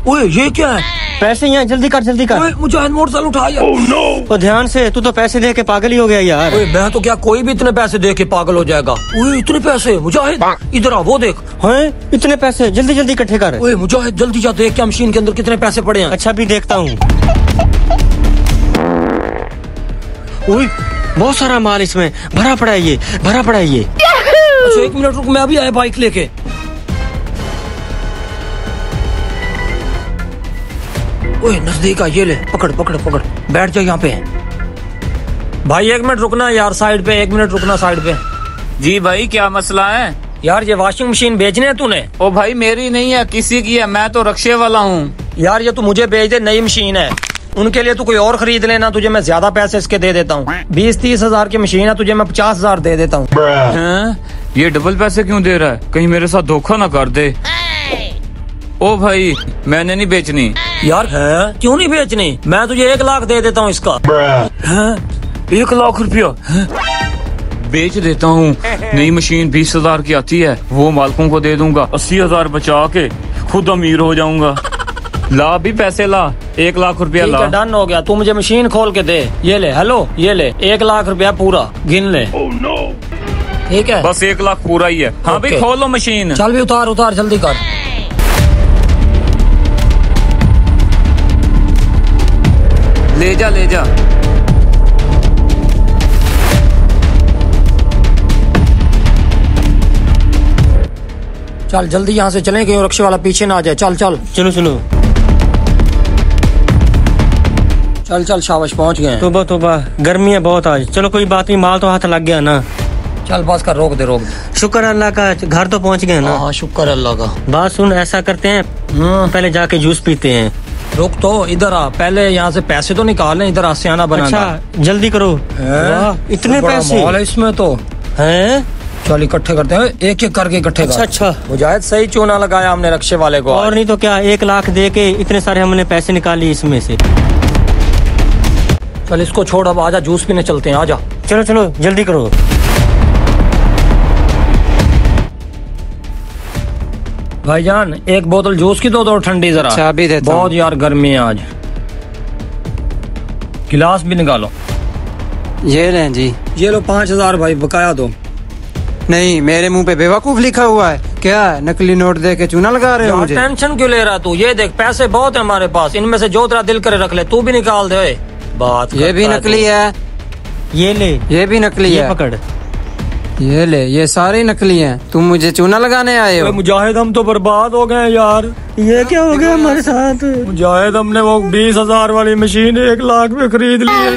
ओए ये क्या है? पैसे यहाँ, जल्दी कर जल्दी कर। मुजाहिद मोटरसाइकिल उठा यार। तो ध्यान से, तू तो पैसे दे के पागल ही हो गया यार। ओए मैं तो क्या, कोई भी इतने पैसे दे के पागल हो जाएगा। ओए इतने पैसे मुजाहिद, इधर आ, वो देख। हैं इतने पैसे, जल्दी जल्दी इकट्ठे कर। ओए मुजाहिद जल्दी जा, देख क्या मशीन के अंदर कितने पैसे पड़े हैं। अच्छा भी देखता हूँ। ओए बहुत सारा माल इसमें भरा पड़ा है, ये भरा पड़ा है ये। अच्छा 1 मिनट रुक, मैं अभी आया बाइक लेके। ओए नजदीक आ, ये ले, पकड़ पकड़ पकड़, बैठ जा यहाँ पे। भाई 1 मिनट रुकना यार, साइड पे 1 मिनट रुकना साइड पे। जी भाई क्या मसला है? यार ये वॉशिंग मशीन बेचनी है तूने? ओ भाई मेरी नहीं है, किसी की है, मैं तो रक्शे वाला हूँ। यार ये तू मुझे बेच दे, नई मशीन है। उनके लिए तू कोई और खरीद लेना, तुझे मैं ज्यादा पैसे इसके दे देता हूँ। 20-30 हजार की मशीन है, तुझे मैं 50 हजार दे देता हूँ। ये डबल पैसे क्यों दे रहा है? कहीं मेरे साथ धोखा ना कर दे। ओ भाई मैंने नहीं बेचनी। यार है क्यों नहीं बेचनी? मैं तुझे 1 लाख दे देता हूँ इसका। 1 लाख रुपया बेच देता हूँ। नई मशीन 20 हजार की आती है, वो मालकों को दे दूंगा। 80 हजार बचा के खुद अमीर हो जाऊंगा। ला भी पैसे ला, 1 लाख रुपया ला। डन हो गया, तू मुझे मशीन खोल के दे। ये ले, हेलो ये ले, 1 लाख रुपया पूरा गिन ले। ठीक है बस 1 लाख पूरा ही है। हाँ भाई खोलो मशीन। चल भी उतार उतार जल्दी कर। ले जा ले जा। चल जल्दी यहाँ से चलें, कहीं रक्शे वाला पीछे ना आ जाए। चल चल चलो चलो चल चल, शाबाश पहुँच गए। तोबा तोबा, गर्मी है बहुत आज। चलो कोई बात नहीं, माल तो हाथ लग गया ना। चल बस कर, रोक दे रोक दे। शुक्र अल्लाह का, घर तो पहुँच गए ना। हाँ शुक्र अल्लाह का। बात सुन, ऐसा करते हैं पहले जाके जूस पीते हैं। रुक तो, इधर आ, पहले यहाँ से पैसे तो निकाल लें। इधर आ, सियाना बना। अच्छा जल्दी करो। इतने पैसे इसमें तो हैं। चल इकट्ठे करते हैं, एक एक करके इकट्ठे। अच्छा अच्छा, मुजाहिद सही चूना लगाया हमने रक्शे वाले को। और नहीं तो क्या, 1 लाख दे के इतने सारे हमने पैसे निकाले इसमें से। चल इसको छोड़, अब आजा जूस पीने चलते हैं, आजा। चलो चलो जल्दी करो। भाईजान 1 बोतल जूस की दो ठंडी जरा। अच्छा अभी देता हूँ। बहुत यार गर्मी है आज। गिलास भी निकालो। ये लें जी। ये लो 5000 भाई, बकाया दो। नहीं, मेरे मुंह पे बेवकूफ लिखा हुआ है। क्या है, नकली नोट दे के चूना लगा रहे हो मुझे? टेंशन क्यों ले रहा तू? ये देख पैसे बहुत है हमारे पास, इनमें से जो तेरा दिल करे रख ले। तू भी निकाल दे। बात ये भी नकली है। ये ले, ये भी नकली है। पकड़। ये ले, ये सारे नकली हैं। तुम मुझे चूना लगाने आए हो? मुजाहिद हम तो बर्बाद हो गए यार। ये क्या हो गया हमारे साथ? मुजाहिद हमने वो 20,000 वाली मशीन 1 लाख में खरीद ली है।